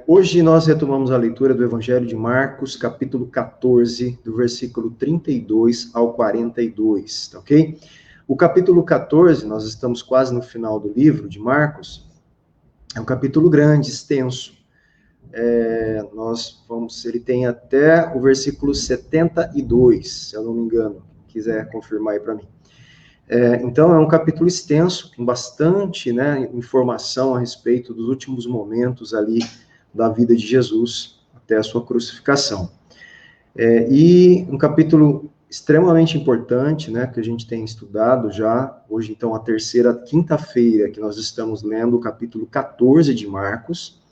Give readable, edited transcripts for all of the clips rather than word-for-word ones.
Hoje nós retomamos a leitura do Evangelho de Marcos, capítulo 14, do versículo 32 ao 42, tá ok? O capítulo 14, nós estamos quase no final do livro de Marcos, é um capítulo grande, extenso. Ele tem até o versículo 72, se eu não me engano, quiser confirmar aí para mim. Então, é um capítulo extenso, com bastante, informação a respeito dos últimos momentos ali da vida de Jesus, até a sua crucificação. E um capítulo extremamente importante, que a gente tem estudado já, hoje então a terceira quinta-feira que nós estamos lendo o capítulo 14 de Marcos,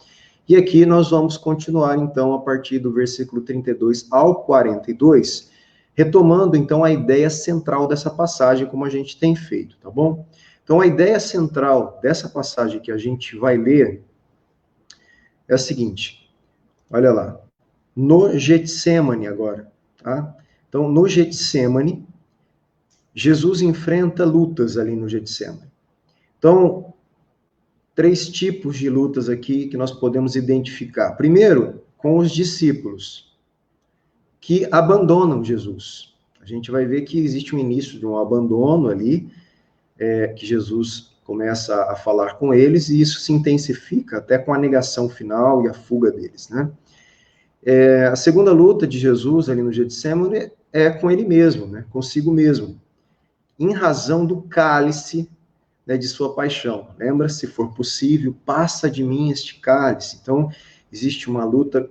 e aqui nós vamos continuar então a partir do versículo 32 ao 42, retomando, então, a ideia central dessa passagem, como a gente tem feito, tá bom? Então, a ideia central dessa passagem que a gente vai ler é a seguinte, olha lá, no Getsemane agora, tá? Então, no Getsemane, Jesus enfrenta lutas ali no Getsemane. Então, 3 tipos de lutas aqui que nós podemos identificar. Primeiro, com os discípulos, que abandonam Jesus. A gente vai ver que existe um início de um abandono ali, que Jesus começa a falar com eles, e isso se intensifica até com a negação final e a fuga deles, né? A segunda luta de Jesus ali no Getsemane é com ele mesmo, consigo mesmo, em razão do cálice, de sua paixão. Lembra? Se for possível, passa de mim este cálice. Então, existe uma luta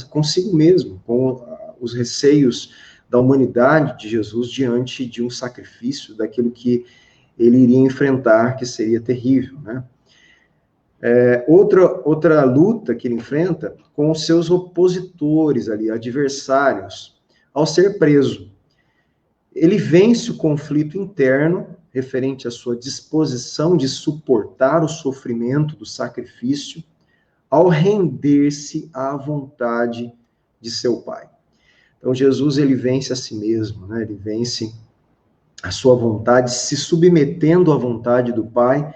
consigo mesmo, com os receios da humanidade de Jesus diante de um sacrifício, daquilo que ele iria enfrentar, que seria terrível, outra luta que ele enfrenta com os seus opositores ali, adversários, ao ser preso. Ele vence o conflito interno, referente à sua disposição de suportar o sofrimento do sacrifício, ao render-se à vontade de seu Pai. Então, Jesus, ele vence a si mesmo, ele vence a sua vontade, se submetendo à vontade do Pai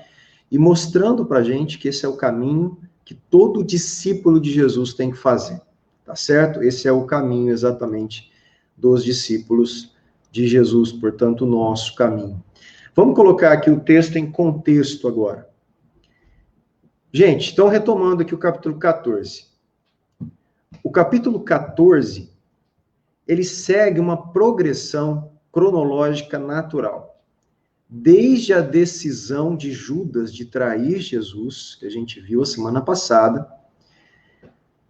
e mostrando para a gente que esse é o caminho que todo discípulo de Jesus tem que fazer, tá certo? Esse é o caminho exatamente dos discípulos de Jesus, portanto, o nosso caminho. Vamos colocar aqui o texto em contexto agora. Gente, então retomando aqui o capítulo 14. O capítulo 14, ele segue uma progressão cronológica natural. Desde a decisão de Judas de trair Jesus, que a gente viu a semana passada,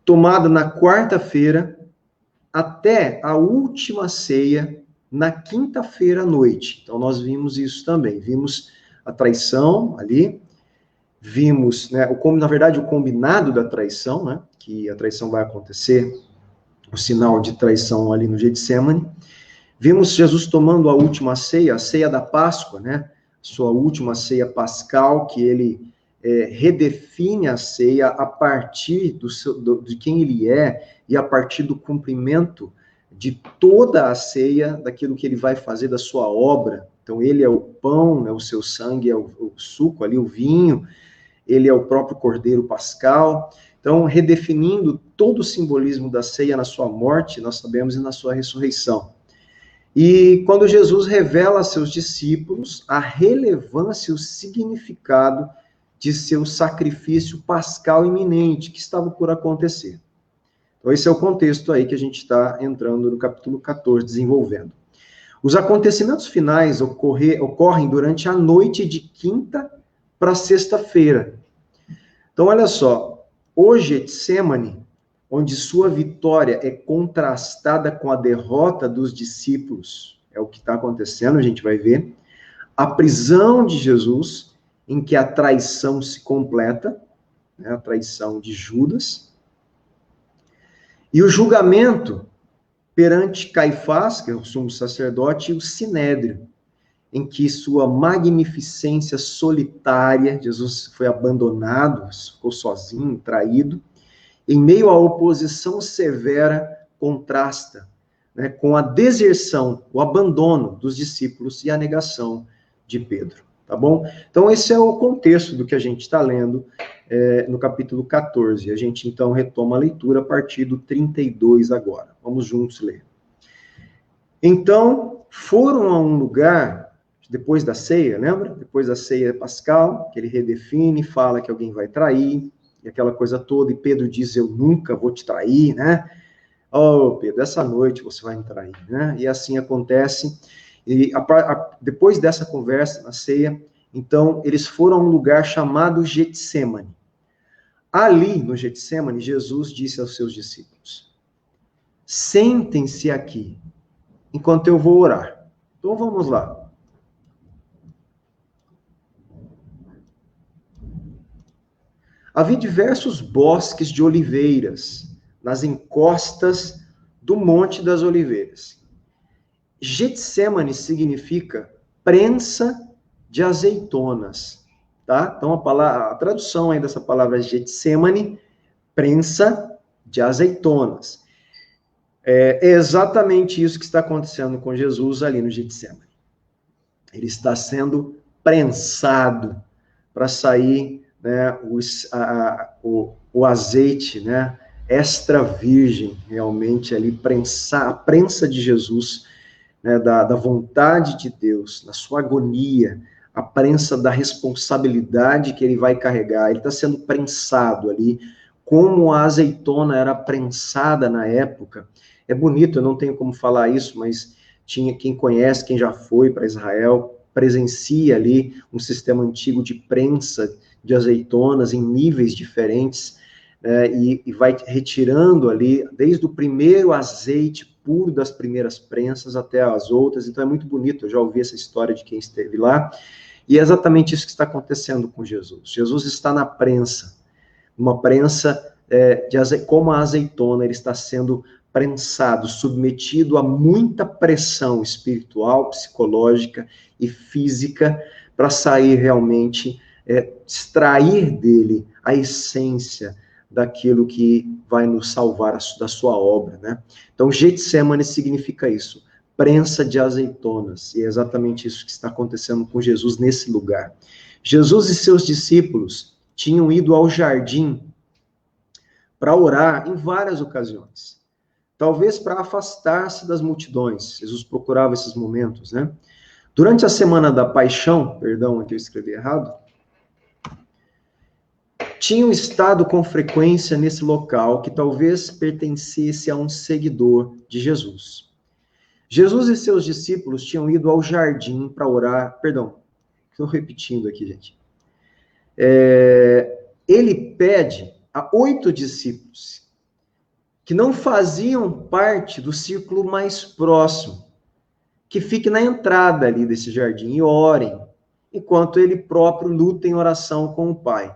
tomada na quarta-feira, até a última ceia, na quinta-feira à noite. Então, nós vimos isso também. Vimos a traição ali, vimos, na verdade, o combinado da traição, que a traição vai acontecer, o sinal de traição ali no Getsemane. Vimos Jesus tomando a última ceia, a ceia da Páscoa, sua última ceia pascal, que ele redefine a ceia a partir de quem ele é e a partir do cumprimento de toda a ceia, daquilo que ele vai fazer da sua obra. Então, ele é o pão, o seu sangue é o suco ali, o vinho, ele é o próprio Cordeiro Pascal. Então, redefinindo todo o simbolismo da ceia na sua morte, nós sabemos, e na sua ressurreição. E quando Jesus revela a seus discípulos a relevância e o significado de seu sacrifício pascal iminente, que estava por acontecer. Então, esse é o contexto aí que a gente está entrando no capítulo 14, desenvolvendo. Os acontecimentos finais ocorrem durante a noite de quinta para sexta-feira. Então, olha só, o Getsemane, onde sua vitória é contrastada com a derrota dos discípulos, é o que está acontecendo, a gente vai ver. A prisão de Jesus, em que a traição se completa, a traição de Judas. E o julgamento perante Caifás, que é o sumo sacerdote, e o Sinédrio, em que sua magnificência solitária, Jesus foi abandonado, ficou sozinho, traído, em meio à oposição severa, contrasta com a deserção, o abandono dos discípulos e a negação de Pedro. tá bom? Então, esse é o contexto do que a gente está lendo no capítulo 14. A gente, então, retoma a leitura a partir do 32 agora. Vamos juntos ler. Então, foram a um lugar, depois da ceia, lembra? Depois da ceia pascal, que ele redefine, fala que alguém vai trair, e aquela coisa toda, e Pedro diz, eu nunca vou te trair, né? Oh, Pedro, essa noite você vai me trair, né? E assim acontece. E depois dessa conversa na ceia, então, eles foram a um lugar chamado Getsemane. Ali, no Getsemane, Jesus disse aos seus discípulos, sentem-se aqui, enquanto eu vou orar. Então, vamos lá. Havia diversos bosques de oliveiras nas encostas do Monte das Oliveiras. Getsemane significa prensa de azeitonas, tá? Então, a tradução aí dessa palavra Getsemane, prensa de azeitonas. É exatamente isso que está acontecendo com Jesus ali no Getsemane. Ele está sendo prensado para sair, né, o azeite, né, extra virgem, realmente ali, a prensa de Jesus, né, da vontade de Deus, na sua agonia, a prensa da responsabilidade que ele vai carregar. Ele está sendo prensado ali, como a azeitona era prensada na época. É bonito, eu não tenho como falar isso, mas tinha quem conhece, quem já foi para Israel, presencia ali um sistema antigo de prensa de azeitonas em níveis diferentes, e vai retirando ali, desde o primeiro azeite puro das primeiras prensas até as outras. Então é muito bonito, eu já ouvi essa história de quem esteve lá, e é exatamente isso que está acontecendo com Jesus. Jesus está na prensa, uma prensa como a azeitona, ele está sendo prensado, submetido a muita pressão espiritual, psicológica e física, para sair realmente, extrair dele a essência daquilo que vai nos salvar da sua obra, né? Então, Getsemane significa isso, prensa de azeitonas, e é exatamente isso que está acontecendo com Jesus nesse lugar. Jesus e seus discípulos tinham ido ao jardim para orar em várias ocasiões, talvez para afastar-se das multidões. Jesus procurava esses momentos, né? Durante a semana da paixão, perdão, aqui eu escrevi errado, tinham estado com frequência nesse local que talvez pertencesse a um seguidor de Jesus. Jesus e seus discípulos tinham ido ao jardim para orar, perdão, estou repetindo aqui, gente. Ele pede a 8 discípulos que não faziam parte do círculo mais próximo, que fiquem na entrada ali desse jardim e orem, enquanto ele próprio luta em oração com o Pai.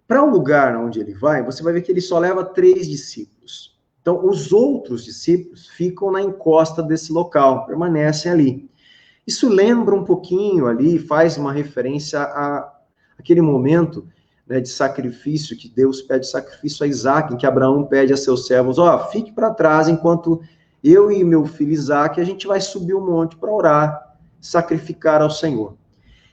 Para o lugar onde ele vai, você vai ver que ele só leva 3 discípulos. Então, os outros discípulos ficam na encosta desse local, permanecem ali. Isso lembra um pouquinho ali, faz uma referência àquele momento, né, de sacrifício, que Deus pede sacrifício a Isaac, em que Abraão pede a seus servos, fique para trás, enquanto eu e meu filho Isaac, a gente vai subir o monte para orar, sacrificar ao Senhor.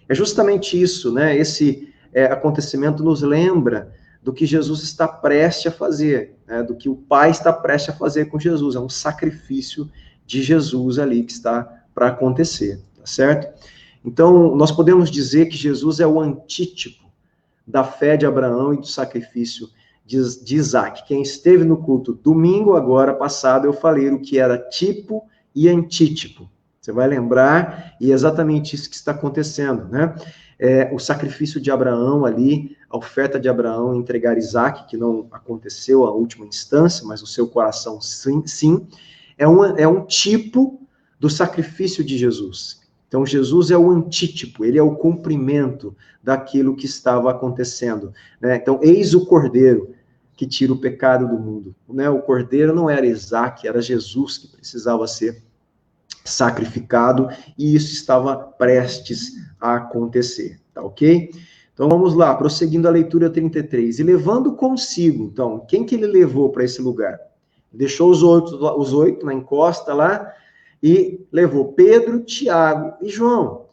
É justamente isso, né? Esse acontecimento nos lembra do que Jesus está prestes a fazer, né? Do que o Pai está prestes a fazer com Jesus. É um sacrifício de Jesus ali que está para acontecer, tá certo? Então, nós podemos dizer que Jesus é o antítipo da fé de Abraão e do sacrifício de Isaac. Quem esteve no culto domingo agora passado, eu falei o que era tipo e antítipo. Você vai lembrar, e é exatamente isso que está acontecendo, né? O sacrifício de Abraão ali, a oferta de Abraão entregar Isaac, que não aconteceu a última instância, mas o seu coração sim, é um tipo do sacrifício de Jesus. Então, Jesus é o antítipo, ele é o cumprimento daquilo que estava acontecendo, né? Então, eis o Cordeiro que tira o pecado do mundo, né? O Cordeiro não era Isaac, era Jesus que precisava ser sacrificado, e isso estava prestes a acontecer, tá ok? Então, vamos lá, prosseguindo a leitura 33. E levando consigo, então, quem que ele levou para esse lugar? Deixou os 8 na encosta lá, e levou Pedro, Tiago e João.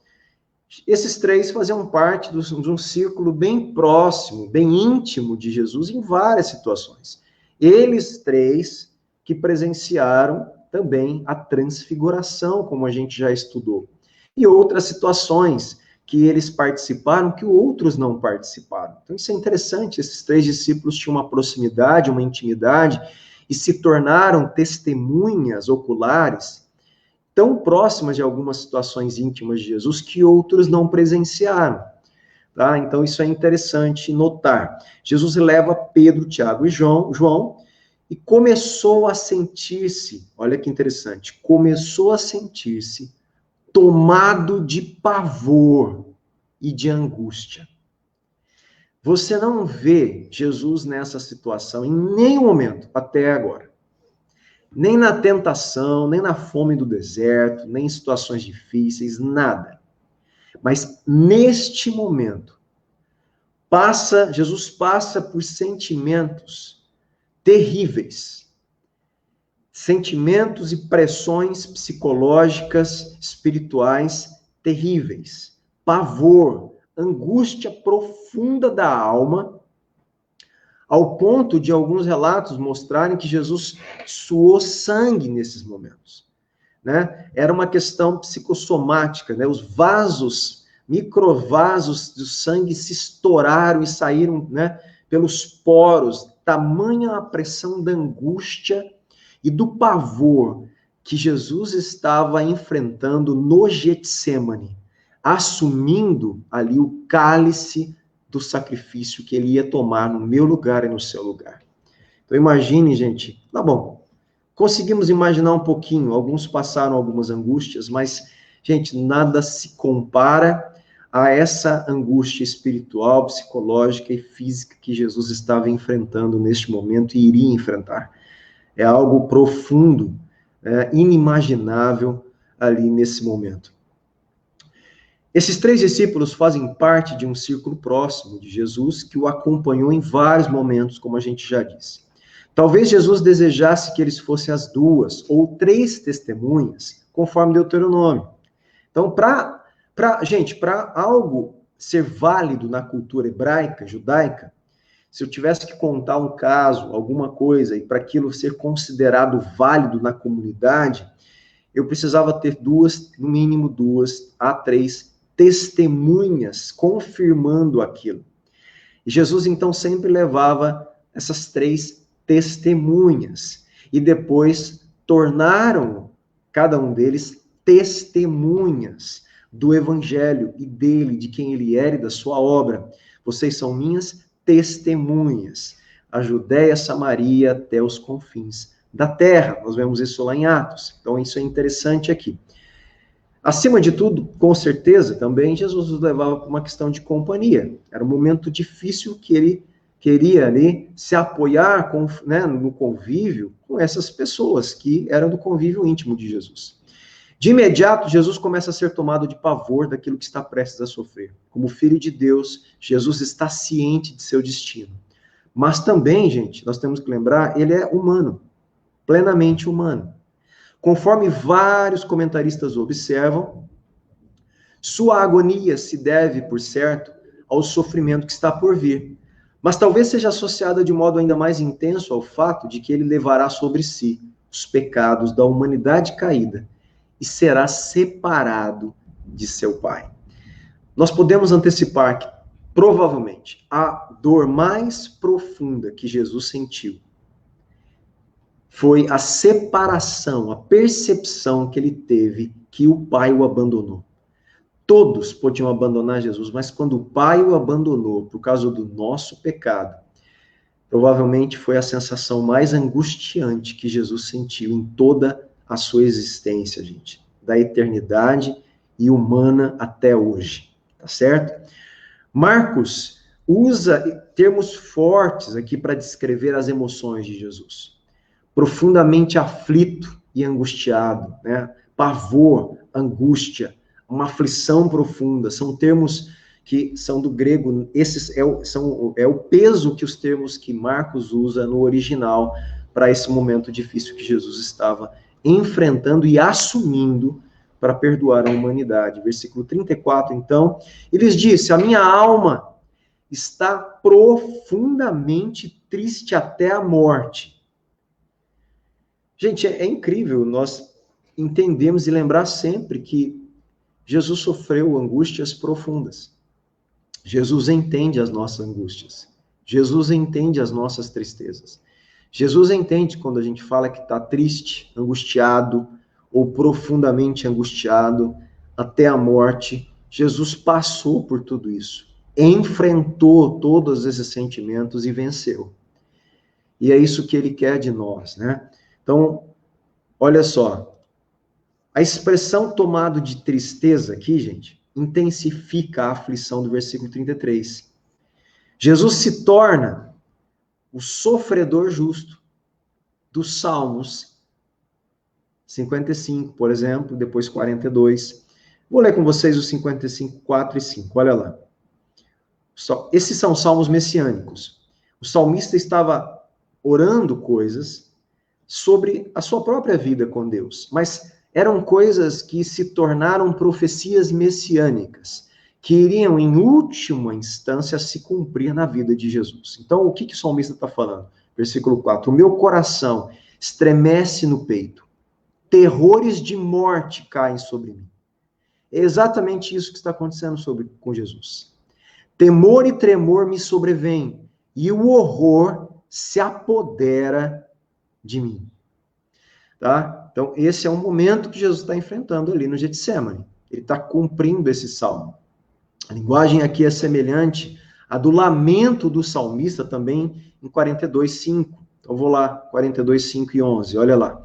Esses três faziam parte de um círculo bem próximo, bem íntimo de Jesus em várias situações. Eles três que presenciaram também a transfiguração, como a gente já estudou, e outras situações que eles participaram que outros não participaram. Então isso é interessante, esses três discípulos tinham uma proximidade, uma intimidade, e se tornaram testemunhas oculares tão próximas de algumas situações íntimas de Jesus que outros não presenciaram. Tá? Então, isso é interessante notar. Jesus leva Pedro, Tiago e João e começou a sentir-se, olha que interessante, começou a sentir-se tomado de pavor e de angústia. Você não vê Jesus nessa situação em nenhum momento até agora. Nem na tentação, nem na fome do deserto, nem em situações difíceis, nada. Mas neste momento, Jesus passa por sentimentos terríveis. Sentimentos e pressões psicológicas, espirituais terríveis. Pavor, angústia profunda da alma, ao ponto de alguns relatos mostrarem que Jesus suou sangue nesses momentos, né? Era uma questão psicossomática, né? Os vasos, microvasos do sangue se estouraram e saíram, né, pelos poros, tamanha a pressão da angústia e do pavor que Jesus estava enfrentando no Getsêmani, assumindo ali o cálice do sacrifício que ele ia tomar no meu lugar e no seu lugar. Então imagine, gente, tá bom, conseguimos imaginar um pouquinho, alguns passaram algumas angústias, mas, gente, nada se compara a essa angústia espiritual, psicológica e física que Jesus estava enfrentando neste momento e iria enfrentar. É algo profundo, inimaginável ali nesse momento. Esses três discípulos fazem parte de um círculo próximo de Jesus que o acompanhou em vários momentos, como a gente já disse. Talvez Jesus desejasse que eles fossem as 2 ou 3 testemunhas, conforme Deuteronômio. Então, para algo ser válido na cultura hebraica, judaica, se eu tivesse que contar um caso, alguma coisa, e para aquilo ser considerado válido na comunidade, eu precisava ter no mínimo 2 a 3 testemunhas confirmando aquilo. E Jesus, então, sempre levava essas 3 testemunhas. E depois tornaram cada um deles testemunhas do Evangelho e dele, de quem ele era e da sua obra. Vocês são minhas testemunhas. A Judéia, Samaria, até os confins da terra. Nós vemos isso lá em Atos. Então, isso é interessante aqui. Acima de tudo, com certeza, também Jesus os levava para uma questão de companhia. Era um momento difícil que ele queria ali se apoiar no convívio com essas pessoas que eram do convívio íntimo de Jesus. De imediato, Jesus começa a ser tomado de pavor daquilo que está prestes a sofrer. Como filho de Deus, Jesus está ciente de seu destino. Mas também, gente, nós temos que lembrar, ele é humano, plenamente humano. Conforme vários comentaristas observam, sua agonia se deve, por certo, ao sofrimento que está por vir. Mas talvez seja associada de modo ainda mais intenso ao fato de que ele levará sobre si os pecados da humanidade caída e será separado de seu Pai. Nós podemos antecipar que, provavelmente, a dor mais profunda que Jesus sentiu foi a separação, a percepção que ele teve que o Pai o abandonou. Todos podiam abandonar Jesus, mas quando o Pai o abandonou por causa do nosso pecado, provavelmente foi a sensação mais angustiante que Jesus sentiu em toda a sua existência, gente, da eternidade e humana até hoje, tá certo? Marcos usa termos fortes aqui para descrever as emoções de Jesus. Profundamente aflito e angustiado, né? Pavor, angústia, uma aflição profunda, são termos que são do grego, esses é o peso que os termos que Marcos usa no original para esse momento difícil que Jesus estava enfrentando e assumindo para perdoar a humanidade. Versículo 34, então, ele disse: a minha alma está profundamente triste até a morte. Gente, é incrível nós entendemos e lembrar sempre que Jesus sofreu angústias profundas. Jesus entende as nossas angústias. Jesus entende as nossas tristezas. Jesus entende quando a gente fala que está triste, angustiado, ou profundamente angustiado, até a morte. Jesus passou por tudo isso. Enfrentou todos esses sentimentos e venceu. E é isso que ele quer de nós, né? Então, olha só. A expressão tomado de tristeza aqui, gente, intensifica a aflição do versículo 33. Jesus se torna o sofredor justo dos Salmos 55, por exemplo, depois 42. Vou ler com vocês os 55, 4 e 5, olha lá. Esses são salmos messiânicos. O salmista estava orando coisas sobre a sua própria vida com Deus, mas eram coisas que se tornaram profecias messiânicas, que iriam, em última instância, se cumprir na vida de Jesus. Então, o que o salmista está falando? Versículo 4. O meu coração estremece no peito, terrores de morte caem sobre mim. É exatamente isso que está acontecendo com Jesus. Temor e tremor me sobrevêm, e o horror se apodera de mim. Tá? Então, esse é um momento que Jesus está enfrentando ali no Getsemane. Ele está cumprindo esse salmo. A linguagem aqui é semelhante à do lamento do salmista também em 42:5. Então, vou lá, 42:5 e 11, olha lá.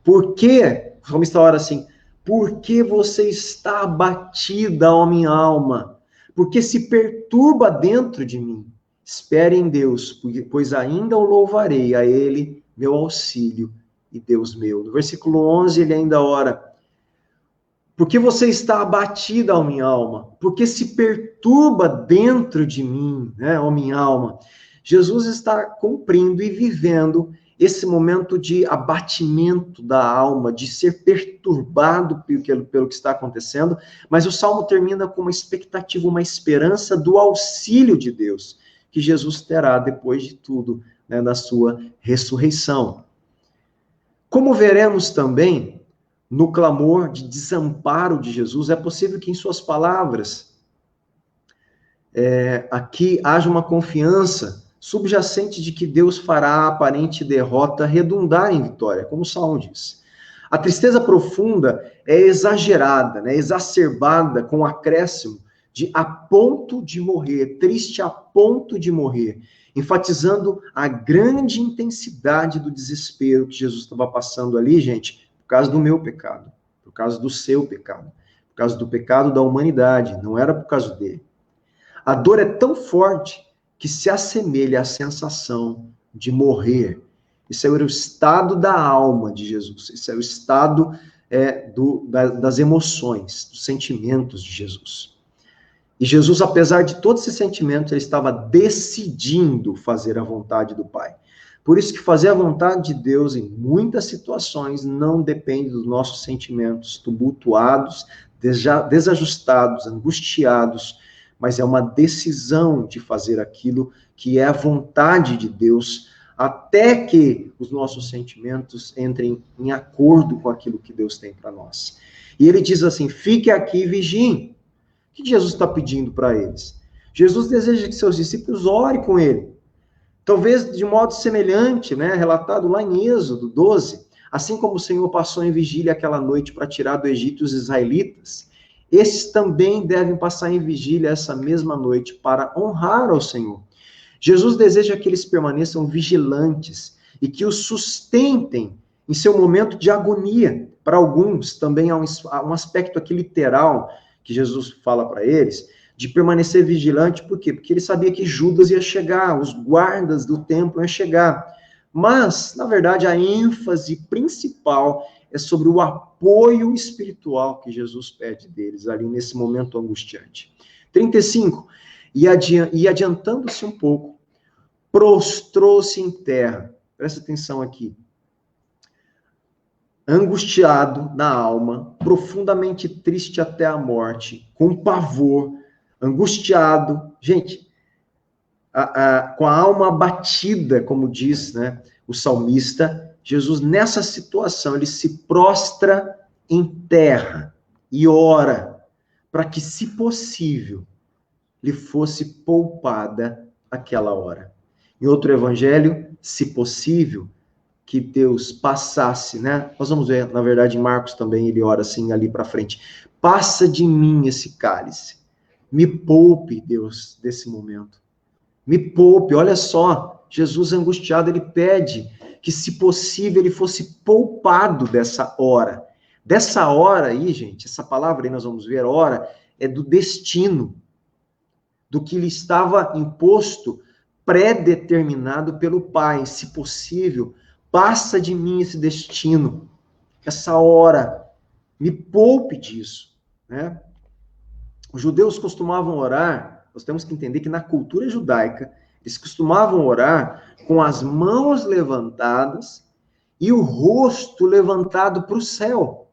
Por que, o salmista ora assim, por que você está abatida, ó minha alma? Porque se perturba dentro de mim. Espere em Deus, pois ainda o louvarei, a ele, meu auxílio e Deus meu. No versículo 11, ele ainda ora, porque você está abatida, ó minha alma? Porque se perturba dentro de mim, né, ó minha alma? Jesus está cumprindo e vivendo esse momento de abatimento da alma, de ser perturbado pelo que está acontecendo, mas o Salmo termina com uma expectativa, uma esperança do auxílio de Deus, que Jesus terá depois de tudo, né, na sua ressurreição. Como veremos também, no clamor de desamparo de Jesus, é possível que em suas palavras, aqui haja uma confiança subjacente de que Deus fará a aparente derrota redundar em vitória, como o Salmo diz. A tristeza profunda é exagerada, né, exacerbada com o acréscimo de a ponto de morrer, triste a ponto de morrer, enfatizando a grande intensidade do desespero que Jesus estava passando ali, gente, por causa do meu pecado, por causa do seu pecado, por causa do pecado da humanidade, não era por causa dele. A dor é tão forte que se assemelha à sensação de morrer. Esse é o estado da alma de Jesus. Esse é o estado das emoções, dos sentimentos de Jesus. E Jesus, apesar de todos esses sentimentos, ele estava decidindo fazer a vontade do Pai. Por isso que fazer a vontade de Deus, em muitas situações, não depende dos nossos sentimentos tumultuados, desajustados, angustiados, mas é uma decisão de fazer aquilo que é a vontade de Deus, até que os nossos sentimentos entrem em acordo com aquilo que Deus tem para nós. E ele diz assim, fique aqui e vigiem. O que Jesus está pedindo para eles? Jesus deseja que seus discípulos orem com ele. Talvez de modo semelhante, né, relatado lá em Êxodo 12, assim como o Senhor passou em vigília aquela noite para tirar do Egito os israelitas, esses também devem passar em vigília essa mesma noite para honrar ao Senhor. Jesus deseja que eles permaneçam vigilantes e que os sustentem em seu momento de agonia. Para alguns, também há um aspecto aqui literal que Jesus fala para eles, de permanecer vigilante, por quê? Porque ele sabia que Judas ia chegar, os guardas do templo iam chegar. Mas, na verdade, a ênfase principal é sobre o apoio espiritual que Jesus pede deles ali nesse momento angustiante. 35. E adiantando-se um pouco, prostrou-se em terra. Presta atenção aqui. angustiado na alma, profundamente triste até a morte, com pavor, angustiado, gente, com a alma abatida, como diz, né, o salmista. Jesus, nessa situação, ele se prostra em terra e ora para que, se possível, lhe fosse poupada aquela hora. Em outro evangelho, se possível, que Deus passasse, né? Nós vamos ver, na verdade, em Marcos também, ele ora assim ali para frente. Passa de mim esse cálice. Me poupe, Deus, desse momento. Me poupe, olha só. Jesus angustiado, ele pede que, se possível, ele fosse poupado dessa hora. Dessa hora aí, gente, essa palavra aí nós vamos ver, hora, é do destino, do que lhe estava imposto, pré-determinado pelo Pai. Se possível, passa de mim esse destino, essa hora, me poupe disso, né? Os judeus costumavam orar, nós temos que entender que na cultura judaica, eles costumavam orar com as mãos levantadas e o rosto levantado para o céu.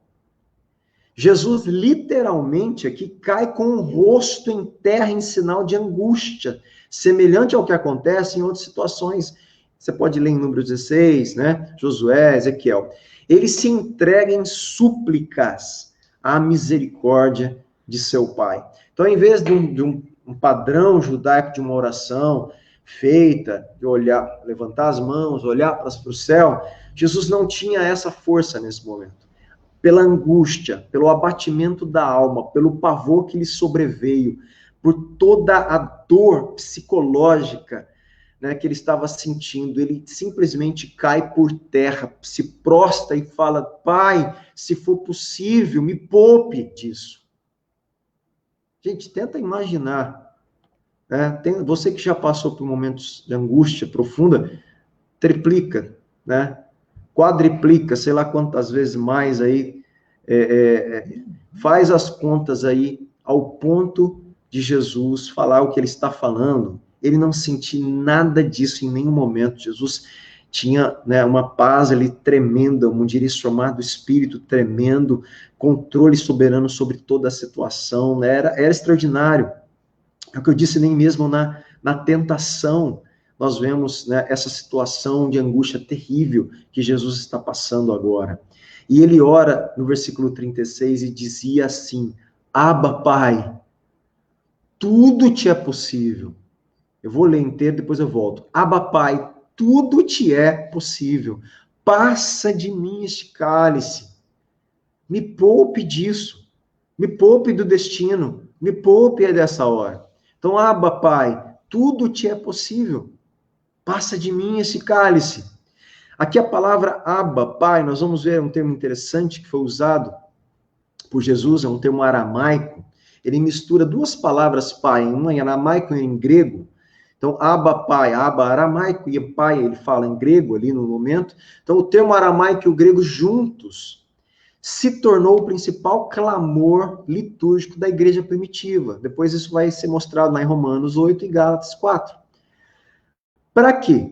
Jesus literalmente aqui cai com o rosto em terra em sinal de angústia, semelhante ao que acontece em outras situações. Você pode ler em Números 16, né? Josué, Ezequiel. Ele se entrega em súplicas à misericórdia de seu Pai. Então, em vez de um padrão judaico de uma oração feita, de olhar, levantar as mãos, olhar para o céu, Jesus não tinha essa força nesse momento. Pela angústia, pelo abatimento da alma, pelo pavor que lhe sobreveio, por toda a dor psicológica, né, que ele estava sentindo, ele simplesmente cai por terra, se prostra e fala: Pai, se for possível, me poupe disso. Gente, tenta imaginar, né? Você que já passou por momentos de angústia profunda, triplica, né? Quadriplica, sei lá quantas vezes mais aí, faz as contas aí, ao ponto de Jesus falar o que ele está falando. Ele não sentiu nada disso em nenhum momento. Jesus tinha, né, uma paz ali tremenda, um direcionamento do Espírito tremendo, controle soberano sobre toda a situação, né? Era extraordinário. É o que eu disse, nem mesmo na tentação nós vemos, né, essa situação de angústia terrível que Jesus está passando agora. E ele ora no versículo 36 e dizia assim: Abba, Pai, tudo te é possível. Eu vou ler inteiro, depois eu volto. Abba, Pai, tudo te é possível. Passa de mim este cálice. Me poupe disso. Me poupe do destino. Me poupe dessa hora. Então, Abba, Pai, tudo te é possível. Passa de mim esse cálice. Aqui a palavra Abba, Pai, nós vamos ver um termo interessante que foi usado por Jesus, é um termo aramaico. Ele mistura duas palavras Pai, uma em aramaico e em grego. Então, Abba, Pai, Abba, aramaico, e Pai, ele fala em grego ali no momento. Então, o termo aramaico e o grego juntos se tornou o principal clamor litúrgico da igreja primitiva. Depois isso vai ser mostrado lá em Romanos 8 e Gálatas 4. Para quê?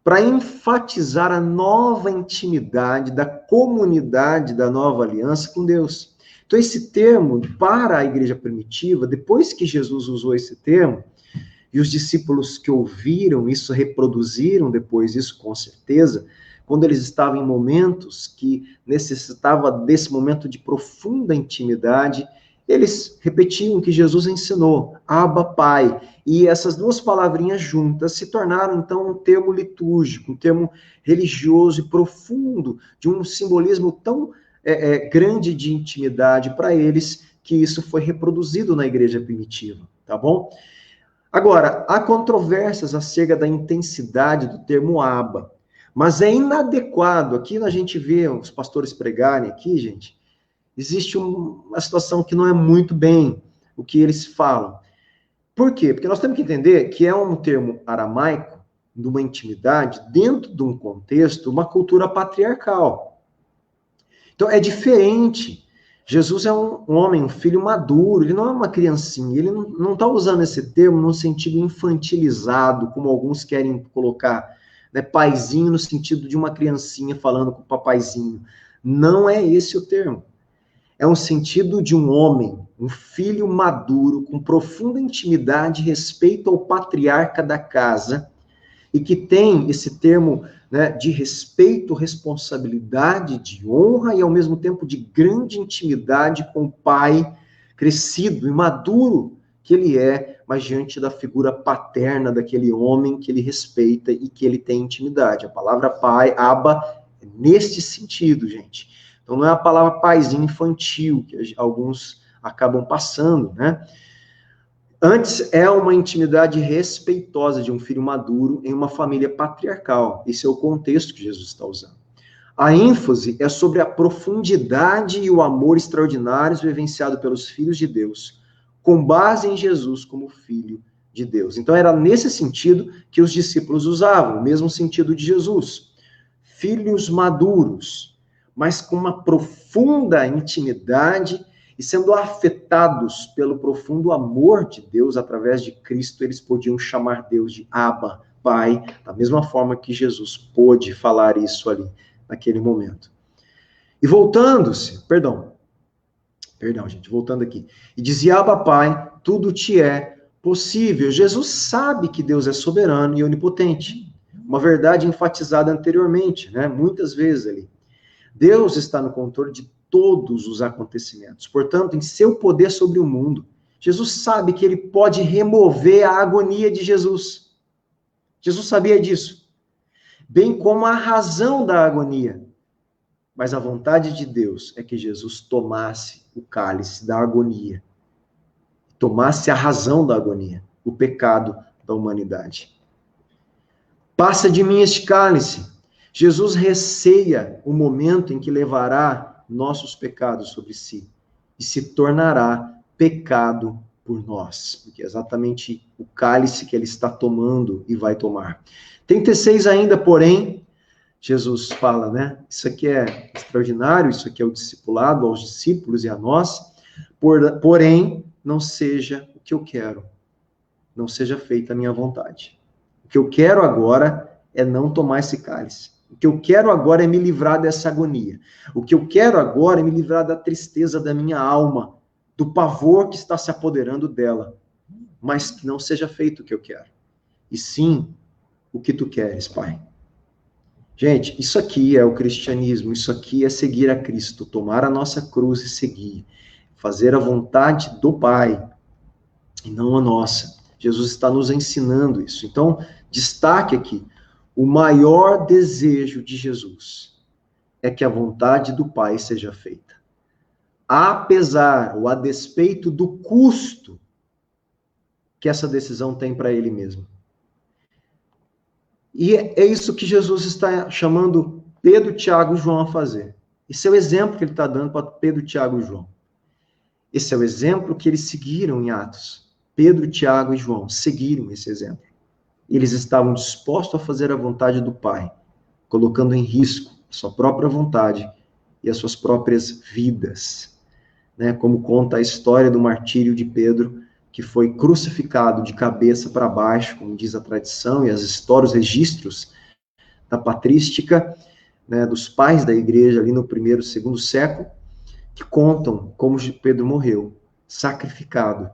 Para enfatizar a nova intimidade da comunidade da nova aliança com Deus. Então, esse termo, para a igreja primitiva, depois que Jesus usou esse termo, e os discípulos que ouviram isso reproduziram depois isso com certeza, quando eles estavam em momentos que necessitavam desse momento de profunda intimidade, eles repetiam o que Jesus ensinou, Abba, Pai. E essas duas palavrinhas juntas se tornaram, então, um termo litúrgico, um termo religioso e profundo, de um simbolismo tão grande de intimidade para eles, que isso foi reproduzido na igreja primitiva, tá bom? Agora, há controvérsias acerca da intensidade do termo Abba, mas é inadequado. Aqui a gente vê os pastores pregarem aqui, gente, existe uma situação que não é muito bem o que eles falam. Por quê? Porque nós temos que entender que é um termo aramaico, de uma intimidade, dentro de um contexto, uma cultura patriarcal. Então, é diferente. Jesus é um homem, um filho maduro, ele não é uma criancinha, ele não está usando esse termo no sentido infantilizado, como alguns querem colocar, né, paizinho no sentido de uma criancinha falando com o papaizinho. Não é esse o termo. É um sentido de um homem, um filho maduro, com profunda intimidade e respeito ao patriarca da casa, e que tem esse termo, né, de respeito, responsabilidade, de honra e, ao mesmo tempo, de grande intimidade com o pai crescido e maduro que ele é, mas diante da figura paterna daquele homem que ele respeita e que ele tem intimidade. A palavra pai, Abba, é neste sentido, gente. Então não é a palavra paizinho infantil, que alguns acabam passando, né? Antes, é uma intimidade respeitosa de um filho maduro em uma família patriarcal. Esse é o contexto que Jesus está usando. A ênfase é sobre a profundidade e o amor extraordinários vivenciado pelos filhos de Deus, com base em Jesus como filho de Deus. Então, era nesse sentido que os discípulos usavam, o mesmo sentido de Jesus. Filhos maduros, mas com uma profunda intimidade e sendo afetados pelo profundo amor de Deus através de Cristo, eles podiam chamar Deus de Abba, Pai, da mesma forma que Jesus pôde falar isso ali, naquele momento. E voltando, aqui. E dizia, Abba, Pai, tudo te é possível. Jesus sabe que Deus é soberano e onipotente. Uma verdade enfatizada anteriormente, né? Muitas vezes ali. Deus está no controle de todos os acontecimentos. Portanto, em seu poder sobre o mundo, Jesus sabe que ele pode remover a agonia de Jesus. Jesus sabia disso. Bem como a razão da agonia. Mas a vontade de Deus é que Jesus tomasse o cálice da agonia. Tomasse a razão da agonia, o pecado da humanidade. Passa de mim este cálice. Jesus receia o momento em que levará nossos pecados sobre si e se tornará pecado por nós, porque é exatamente o cálice que ele está tomando e vai tomar. 36 ainda, porém, Jesus fala, né? Isso aqui é extraordinário, isso aqui é o discipulado aos discípulos e a nós, porém, não seja o que eu quero, não seja feita a minha vontade. O que eu quero agora é não tomar esse cálice. O que eu quero agora é me livrar dessa agonia. O que eu quero agora é me livrar da tristeza da minha alma, do pavor que está se apoderando dela. Mas que não seja feito o que eu quero. E sim, o que tu queres, Pai. Gente, isso aqui é o cristianismo, isso aqui é seguir a Cristo, tomar a nossa cruz e seguir. Fazer a vontade do Pai, e não a nossa. Jesus está nos ensinando isso. Então, destaque aqui. O maior desejo de Jesus é que a vontade do Pai seja feita. Apesar ou a despeito do custo que essa decisão tem para ele mesmo. E é isso que Jesus está chamando Pedro, Tiago e João a fazer. Esse é o exemplo que ele está dando para Pedro, Tiago e João. Esse é o exemplo que eles seguiram em Atos. Pedro, Tiago e João seguiram esse exemplo. Eles estavam dispostos a fazer a vontade do Pai, colocando em risco a sua própria vontade e as suas próprias vidas. Né? Como conta a história do martírio de Pedro, que foi crucificado de cabeça para baixo, como diz a tradição e as histórias, os registros da patrística, né, dos pais da igreja ali no primeiro, segundo século, que contam como Pedro morreu, sacrificado,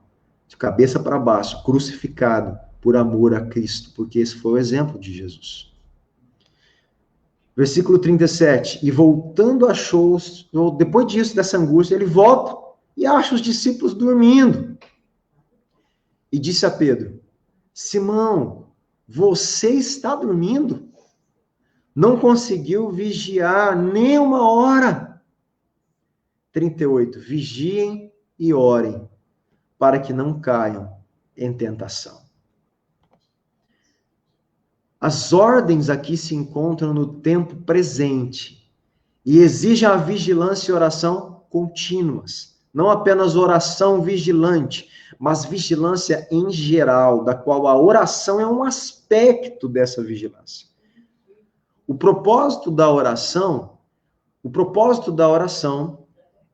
de cabeça para baixo, crucificado, por amor a Cristo, porque esse foi o exemplo de Jesus. Versículo 37, e voltando achou, depois disso, dessa angústia, ele volta e acha os discípulos dormindo. E disse a Pedro, Simão, você está dormindo? Não conseguiu vigiar nem uma hora. 38, vigiem e orem, para que não caiam em tentação. As ordens aqui se encontram no tempo presente e exigem a vigilância e oração contínuas. Não apenas oração vigilante, mas vigilância em geral, da qual a oração é um aspecto dessa vigilância. O propósito da oração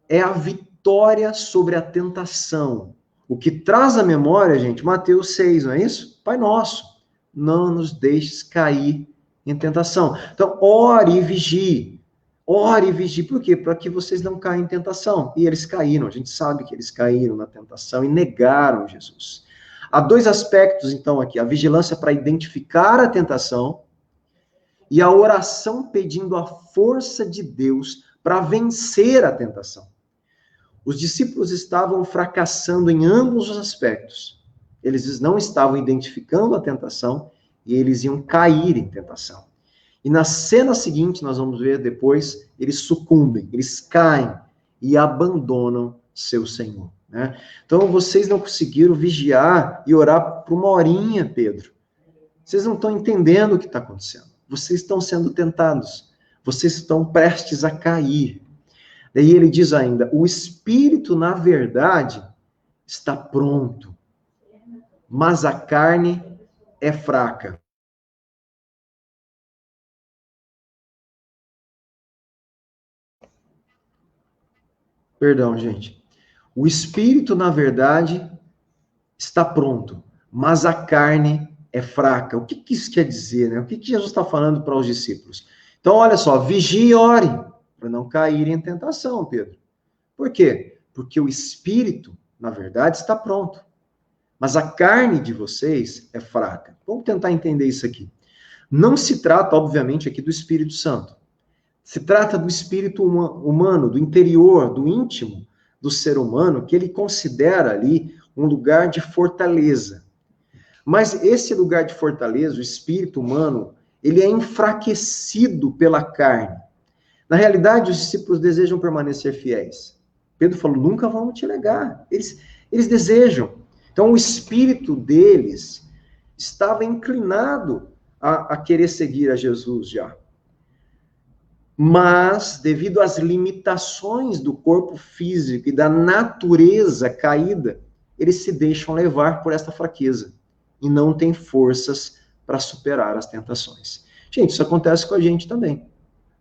é a vitória sobre a tentação. O que traz à memória, gente, Mateus 6, não é isso? Pai Nosso. Não nos deixes cair em tentação. Então, ore e vigie. ore e vigie. Por quê? Para que vocês não caiam em tentação. E eles caíram, a gente sabe que eles caíram na tentação e negaram Jesus. Há dois aspectos, então, aqui. A vigilância para identificar a tentação e a oração pedindo a força de Deus para vencer a tentação. Os discípulos estavam fracassando em ambos os aspectos. Eles não estavam identificando a tentação e eles iam cair em tentação. E na cena seguinte, nós vamos ver depois, eles sucumbem, eles caem e abandonam seu Senhor. Né? Então, vocês não conseguiram vigiar e orar por uma horinha, Pedro. Vocês não estão entendendo o que está acontecendo. Vocês estão sendo tentados. Vocês estão prestes a cair. Daí ele diz ainda, o espírito, na verdade, está pronto, mas a carne é fraca. Perdão, gente. O espírito, na verdade, está pronto, mas a carne é fraca. O que isso quer dizer, né? O que Jesus está falando para os discípulos? Então, olha só, vigie e ore, para não cair em tentação, Pedro. Por quê? Porque o espírito, na verdade, está pronto, mas a carne de vocês é fraca. Vamos tentar entender isso aqui. Não se trata, obviamente, aqui do Espírito Santo. Se trata do espírito humano, do interior, do íntimo do ser humano, que ele considera ali um lugar de fortaleza. Mas esse lugar de fortaleza, o espírito humano, ele é enfraquecido pela carne. Na realidade, os discípulos desejam permanecer fiéis. Pedro falou, nunca vamos te negar. Eles desejam. Então, o espírito deles estava inclinado a querer seguir a Jesus já. Mas, devido às limitações do corpo físico e da natureza caída, eles se deixam levar por esta fraqueza e não têm forças para superar as tentações. Gente, isso acontece com a gente também.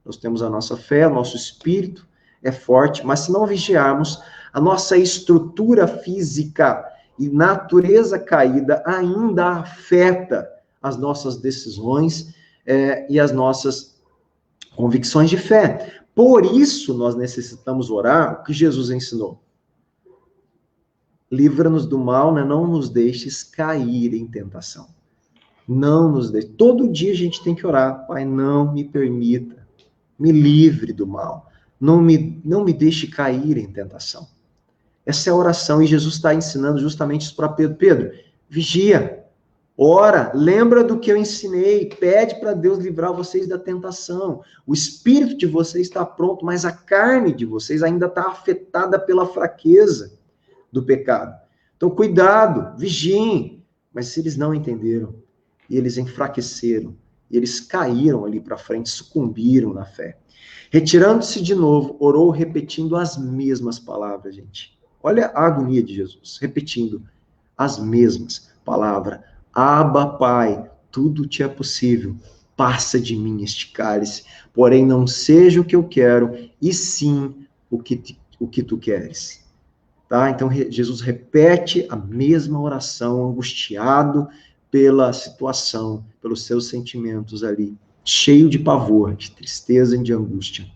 Nós temos a nossa fé, o nosso espírito é forte, mas se não vigiarmos, a nossa estrutura física e natureza caída ainda afeta as nossas decisões e as nossas convicções de fé. Por isso, nós necessitamos orar o que Jesus ensinou. Livra-nos do mal, né? Não nos deixes cair em tentação. Não nos deixe. Todo dia a gente tem que orar. Pai, não me permita. Me livre do mal. Não me deixe cair em tentação. Essa é a oração. E Jesus está ensinando justamente isso para Pedro. Pedro, vigia. Ora, lembra do que eu ensinei, pede para Deus livrar vocês da tentação. O espírito de vocês está pronto, mas a carne de vocês ainda está afetada pela fraqueza do pecado. Então, cuidado, vigiem. Mas se eles não entenderam, e eles enfraqueceram, e eles caíram ali para frente, sucumbiram na fé. Retirando-se de novo, orou repetindo as mesmas palavras, gente. Olha a agonia de Jesus, repetindo as mesmas palavras. Abba, Pai, tudo te é possível. Passa de mim este cálice, porém não seja o que eu quero, e sim o que tu queres. Tá? Então, Jesus repete a mesma oração, angustiado pela situação, pelos seus sentimentos ali, cheio de pavor, de tristeza e de angústia.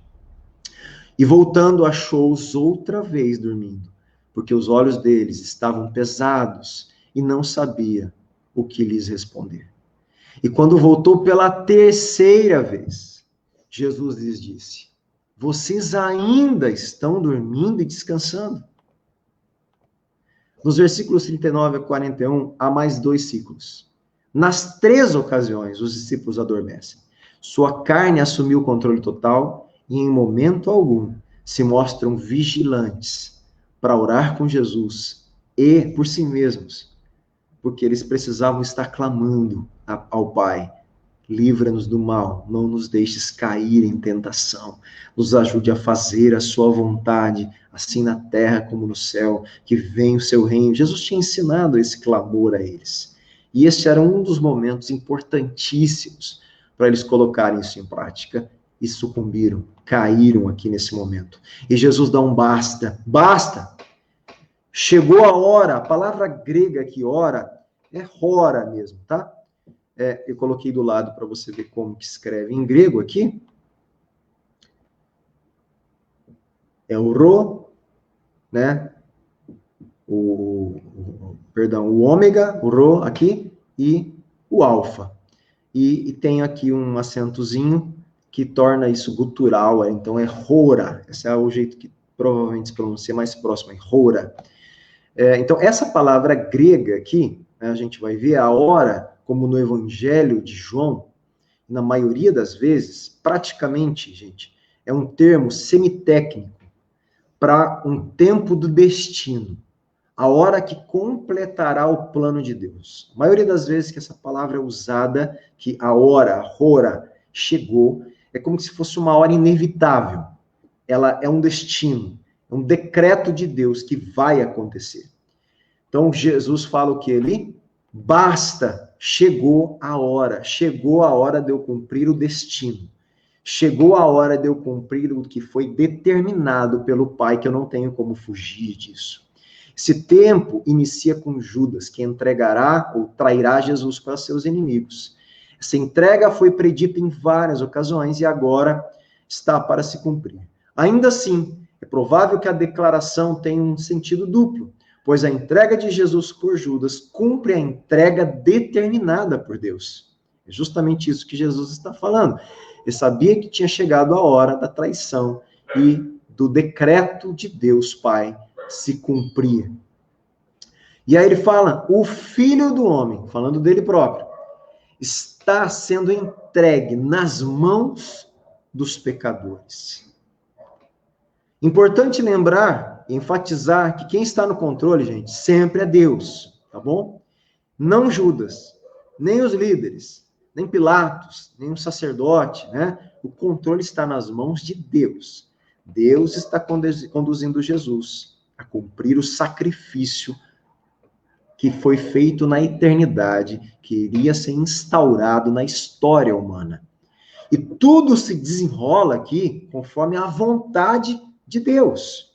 E voltando, achou-os outra vez dormindo, porque os olhos deles estavam pesados e não sabia o que lhes responder. E quando voltou pela terceira vez, Jesus lhes disse, vocês ainda estão dormindo e descansando? Nos versículos 39 a 41, há mais 2 ciclos. Nas 3 ocasiões, os discípulos adormecem. Sua carne assumiu o controle total e, em momento algum, se mostram vigilantes para orar com Jesus e por si mesmos, porque eles precisavam estar clamando ao Pai. Livra-nos do mal, não nos deixes cair em tentação, nos ajude a fazer a sua vontade, assim na terra como no céu, que venha o seu reino. Jesus tinha ensinado esse clamor a eles. E esse era um dos momentos importantíssimos para eles colocarem isso em prática, e sucumbiram, caíram aqui nesse momento. E Jesus dá um basta, basta! Chegou a hora, a palavra grega aqui, hora, é hora mesmo, tá? Eu coloquei do lado para você ver como que escreve em grego aqui. É o Rho, né? Perdão, o ômega, o Rho aqui, e o alfa. E tem aqui um acentozinho que torna isso gutural, então é Rora. Esse é o jeito que provavelmente se pronuncia mais próximo, é Rora. Então, essa palavra grega aqui, né, a gente vai ver a hora, como no Evangelho de João, na maioria das vezes, praticamente, gente, é um termo semitécnico para um tempo do destino, a hora que completará o plano de Deus. A maioria das vezes que essa palavra é usada, que a hora, a hora, chegou, é como se fosse uma hora inevitável. Ela é um destino, é um decreto de Deus que vai acontecer. Então, Jesus fala o que ali? Basta, chegou a hora de eu cumprir o destino. Chegou a hora de eu cumprir o que foi determinado pelo Pai, que eu não tenho como fugir disso. Esse tempo inicia com Judas, que entregará ou trairá Jesus para seus inimigos. Essa entrega foi predita em várias ocasiões e agora está para se cumprir. Ainda assim, é provável que a declaração tenha um sentido duplo, pois a entrega de Jesus por Judas cumpre a entrega determinada por Deus. É justamente isso que Jesus está falando. Ele sabia que tinha chegado a hora da traição e do decreto de Deus Pai se cumprir. E aí ele fala, o Filho do Homem, falando dele próprio, está sendo entregue nas mãos dos pecadores. Importante lembrar, enfatizar que quem está no controle, gente, sempre é Deus, tá bom? Não Judas, nem os líderes, nem Pilatos, nem o sacerdote, né? O controle está nas mãos de Deus. Deus está conduzindo Jesus a cumprir o sacrifício que foi feito na eternidade, que iria ser instaurado na história humana. E tudo se desenrola aqui conforme a vontade de Deus.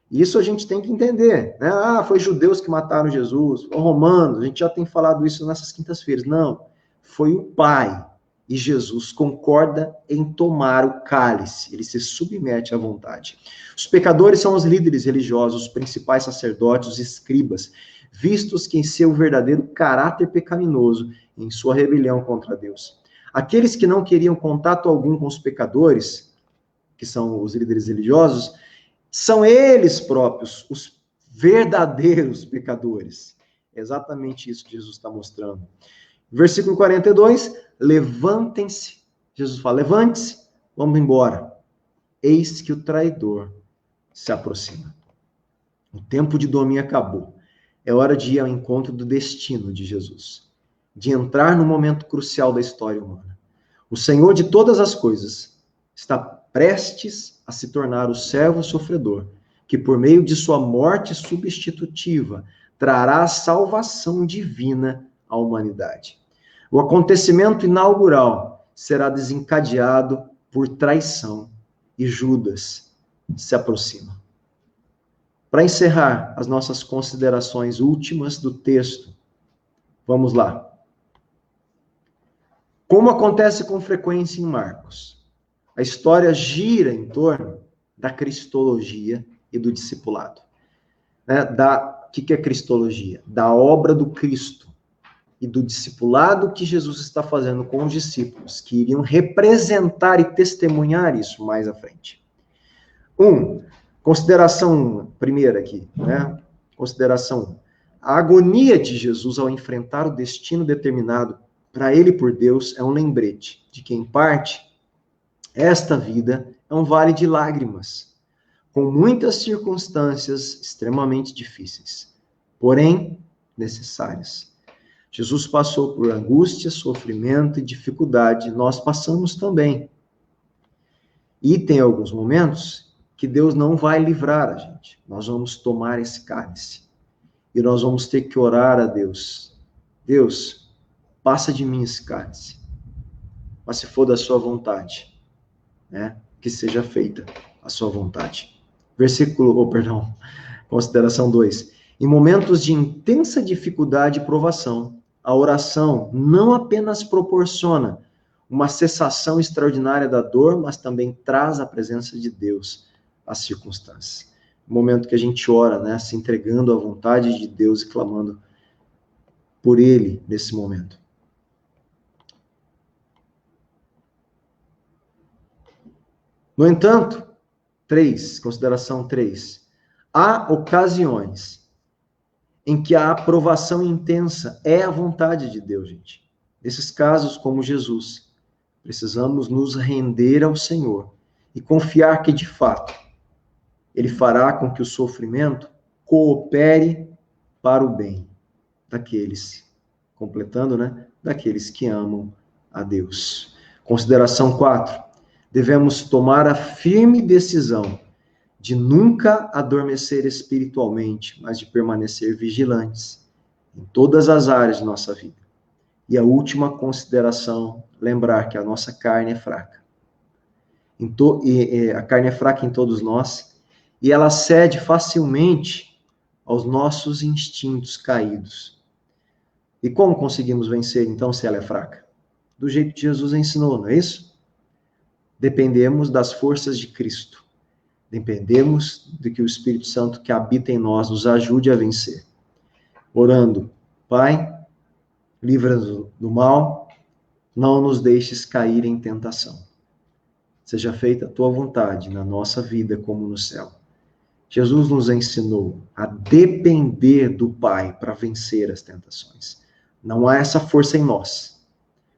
Isso a gente tem que entender, né? Ah, foi judeus que mataram Jesus, ou romanos, a gente já tem falado isso nessas quintas-feiras. Não, foi o Pai. E Jesus concorda em tomar o cálice, ele se submete à vontade. Os pecadores são os líderes religiosos, os principais sacerdotes, os escribas, vistos que em seu verdadeiro caráter pecaminoso, em sua rebelião contra Deus. Aqueles que não queriam contato algum com os pecadores, que são os líderes religiosos, são eles próprios os verdadeiros pecadores. É exatamente isso que Jesus está mostrando. Versículo 42, levantem-se. Jesus fala, levante-se, vamos embora. Eis que o traidor se aproxima. O tempo de domínio acabou. É hora de ir ao encontro do destino de Jesus. De entrar no momento crucial da história humana. O Senhor de todas as coisas está prestes a se tornar o servo sofredor, que por meio de sua morte substitutiva trará a salvação divina à humanidade. O acontecimento inaugural será desencadeado por traição e Judas se aproxima. Para encerrar as nossas considerações últimas do texto, vamos lá. Como acontece com frequência em Marcos, a história gira em torno da cristologia e do discipulado. O que é cristologia? Da obra do Cristo e do discipulado que Jesus está fazendo com os discípulos, que iriam representar e testemunhar isso mais à frente. Consideração primeira aqui, né? Consideração 1. A agonia de Jesus ao enfrentar o destino determinado para ele por Deus é um lembrete de que, em parte, esta vida é um vale de lágrimas, com muitas circunstâncias extremamente difíceis, porém necessárias. Jesus passou por angústia, sofrimento e dificuldade, nós passamos também. E tem alguns momentos que Deus não vai livrar a gente. Nós vamos tomar esse cálice. E nós vamos ter que orar a Deus. Deus, passa de mim esse cálice. Mas se for da sua vontade, né, que seja feita a sua vontade. Consideração 2. Em momentos de intensa dificuldade e provação, a oração não apenas proporciona uma cessação extraordinária da dor, mas também traz a presença de Deus as circunstâncias. O momento que a gente ora, né, se entregando à vontade de Deus e clamando por Ele nesse momento. No entanto, consideração 3, há ocasiões em que a aprovação intensa é a vontade de Deus, gente. Nesses casos, como Jesus, precisamos nos render ao Senhor e confiar que, de fato, Ele fará com que o sofrimento coopere para o bem daqueles, completando, né? Daqueles que amam a Deus. Consideração 4. Devemos tomar a firme decisão de nunca adormecer espiritualmente, mas de permanecer vigilantes em todas as áreas de nossa vida. E a última consideração, lembrar que a nossa carne é fraca. A carne é fraca em todos nós, e ela cede facilmente aos nossos instintos caídos. E como conseguimos vencer, então, se ela é fraca? Do jeito que Jesus ensinou, não é isso? Dependemos das forças de Cristo. Dependemos de que o Espírito Santo que habita em nós nos ajude a vencer. Orando, Pai, livra-nos do mal, não nos deixes cair em tentação. Seja feita a tua vontade na nossa vida como no céu. Jesus nos ensinou a depender do Pai para vencer as tentações. Não há essa força em nós.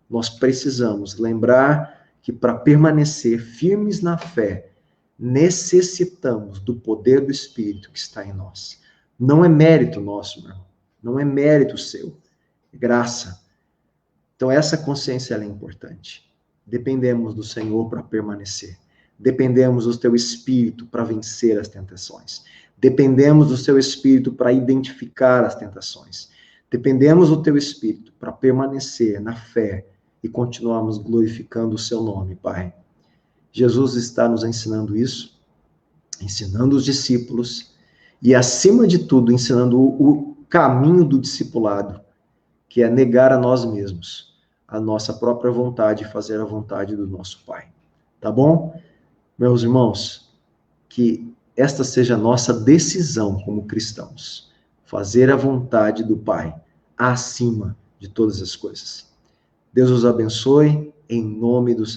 Nós precisamos lembrar que para permanecer firmes na fé, necessitamos do poder do Espírito que está em nós. Não é mérito nosso, meu irmão. Não é mérito seu. É graça. Então, essa consciência ela é importante. Dependemos do Senhor para permanecer. Dependemos do teu Espírito para vencer as tentações. Dependemos do seu Espírito para identificar as tentações. Dependemos do teu Espírito para permanecer na fé e continuarmos glorificando o seu nome, Pai. Jesus está nos ensinando isso, ensinando os discípulos e, acima de tudo, ensinando o caminho do discipulado, que é negar a nós mesmos, a nossa própria vontade e fazer a vontade do nosso Pai. Tá bom? Meus irmãos, que esta seja a nossa decisão como cristãos, fazer a vontade do Pai acima de todas as coisas. Deus os abençoe, em nome do Senhor.